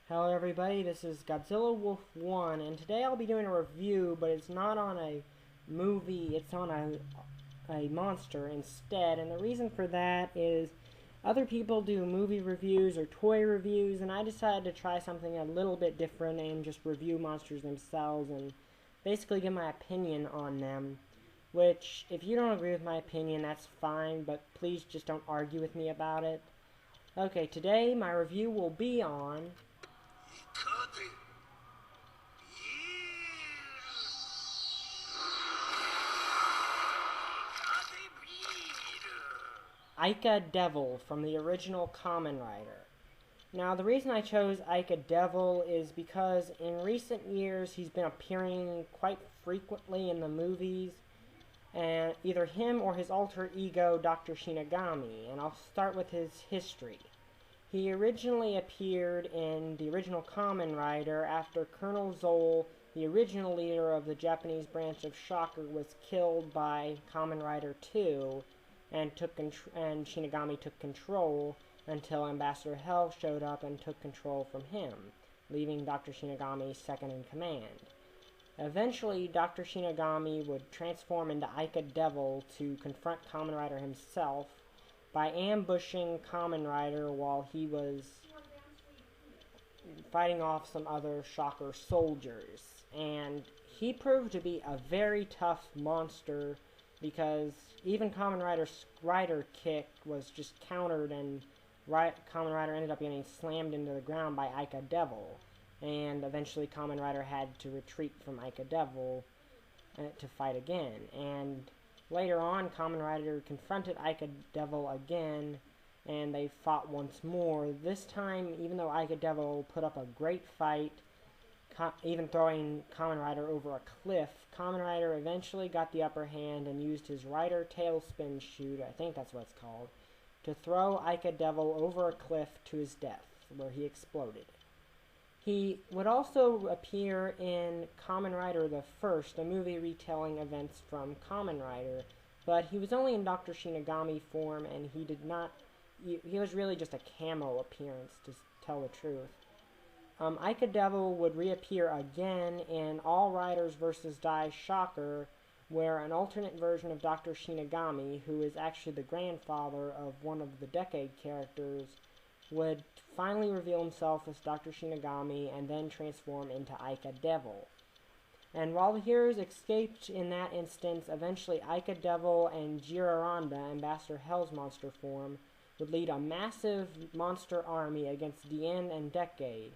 Hello everybody, this is Godzilla Wolf 1, and today I'll be doing a review, but it's not on a movie, it's on a monster instead, and the reason for that is other people do movie reviews or toy reviews, and I decided to try something a little bit different and just review monsters themselves and basically give my opinion on them, which, if you don't agree with my opinion, that's fine, but please just don't argue with me about it. Okay, today my review will be on Ikadevil from the original Kamen Rider. Now, the reason I chose Ikadevil is because in recent years he's been appearing quite frequently in the movies, and either him or his alter ego, Dr. Shinigami, and I'll start with his history. He originally appeared in the original Kamen Rider after Colonel Zoll, the original leader of the Japanese branch of Shocker, was killed by Kamen Rider 2, and Shinigami took control until Ambassador Hell showed up and took control from him, leaving Dr. Shinigami second in command. Eventually, Dr. Shinigami would transform into Ikadevil to confront Kamen Rider himself by ambushing Kamen Rider while he was fighting off some other Shocker soldiers. And he proved to be a very tough monster because even Kamen Rider's Rider kick was just countered, and Kamen Rider ended up getting slammed into the ground by Ikadevil. And eventually Kamen Rider had to retreat from Ikadevil to fight again. And later on, Kamen Rider confronted Ikadevil again, and they fought once more. This time, even though Ikadevil put up a great fight, even throwing Kamen Rider over a cliff, Kamen Rider eventually got the upper hand and used his Rider Tailspin Shoot, I think that's what it's called, to throw Ikadevil over a cliff to his death, where he exploded. He would also appear in Kamen Rider the First, a movie retelling events from Kamen Rider, but he was only in Dr. Shinigami form, and he was really just a camo appearance, to tell the truth. Ikadevil would reappear again in All Riders vs. Die Shocker, where an alternate version of Dr. Shinigami, who is actually the grandfather of one of the Decade characters, would finally reveal himself as Dr. Shinigami and then transform into Ikadevil. And while the heroes escaped in that instance, eventually Ikadevil and Jiraiya, Ambassador Hell's monster form, would lead a massive monster army against Dien and Decade.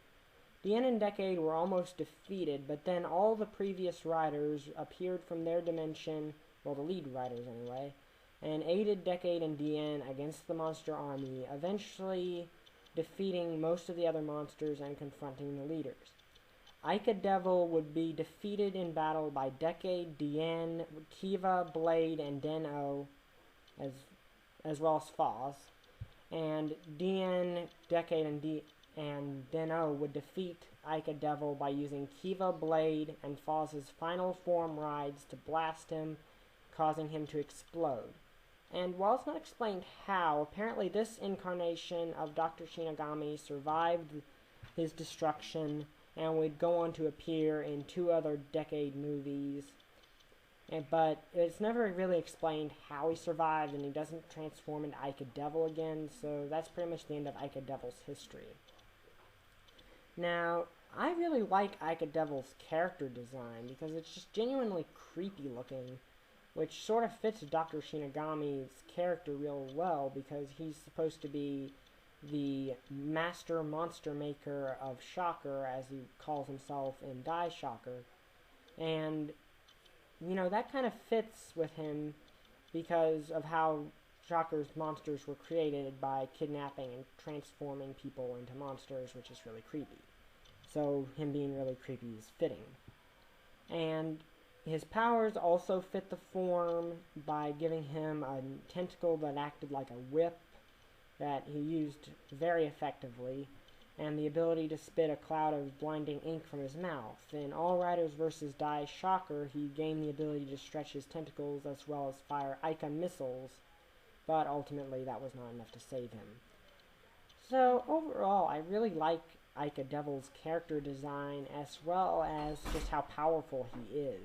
Dien and Decade were almost defeated, but then all the previous riders appeared from their dimension, well, the lead riders anyway, and aided Decade and Dien against the monster army, eventually defeating most of the other monsters and confronting the leaders. Ikadevil would be defeated in battle by Decade, Dien, Kiva, Blade, and Den-O, as well as Foz. And Dien, Decade, and Den-O would defeat Ikadevil by using Kiva, Blade, and Foz's final form rides to blast him, causing him to explode. And while it's not explained how, apparently this incarnation of Dr. Shinigami survived his destruction and would go on to appear in 2 other Decade movies. But it's never really explained how he survived, and he doesn't transform into Ikadevil again, so that's pretty much the end of Ikadevil's history. Now, I really like Ikadevil's character design because it's just genuinely creepy looking, which sort of fits Dr. Shinigami's character real well because he's supposed to be the master monster maker of Shocker, as he calls himself in Die Shocker. And, you know, that kind of fits with him because of how Shocker's monsters were created by kidnapping and transforming people into monsters, which is really creepy. So him being really creepy is fitting. And his powers also fit the form by giving him a tentacle that acted like a whip that he used very effectively, and the ability to spit a cloud of blinding ink from his mouth. In All Riders vs. Die Shocker, he gained the ability to stretch his tentacles as well as fire Ica missiles, but ultimately that was not enough to save him. So overall, I really like Ikadevil's character design, as well as just how powerful he is.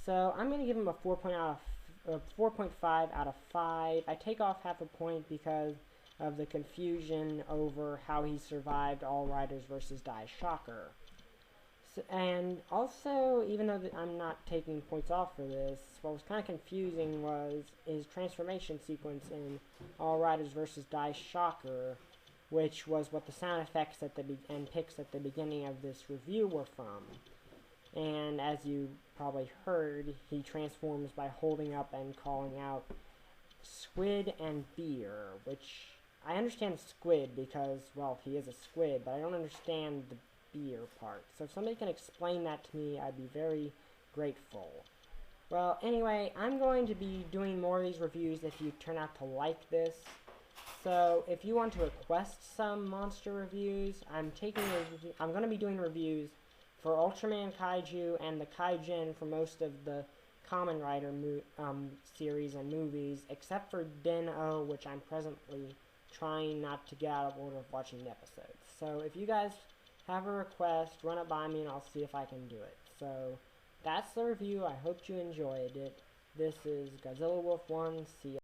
So I'm going to give him a 4.5 out of 5. I take off half a point because of the confusion over how he survived All Riders versus Die Shocker. So, and also, even though I'm not taking points off for this, what was kind of confusing was his transformation sequence in All Riders versus Die Shocker, which was what the sound effects and pics at the beginning of this review were from. And as you probably heard, he transforms by holding up and calling out squid and beer, which I understand squid because, well, he is a squid, but I don't understand the beer part. So if somebody can explain that to me, I'd be very grateful. Well, anyway, I'm going to be doing more of these reviews if you turn out to like this. So if you want to request some monster reviews, I'm going to be doing reviews for Ultraman Kaiju and the Kaijin for most of the Kamen Rider series and movies, except for Den-O, which I'm presently trying not to get out of order of watching the episodes. So if you guys have a request, run it by me and I'll see if I can do it. So that's the review. I hope you enjoyed it. This is Godzilla Wolf 1. See ya.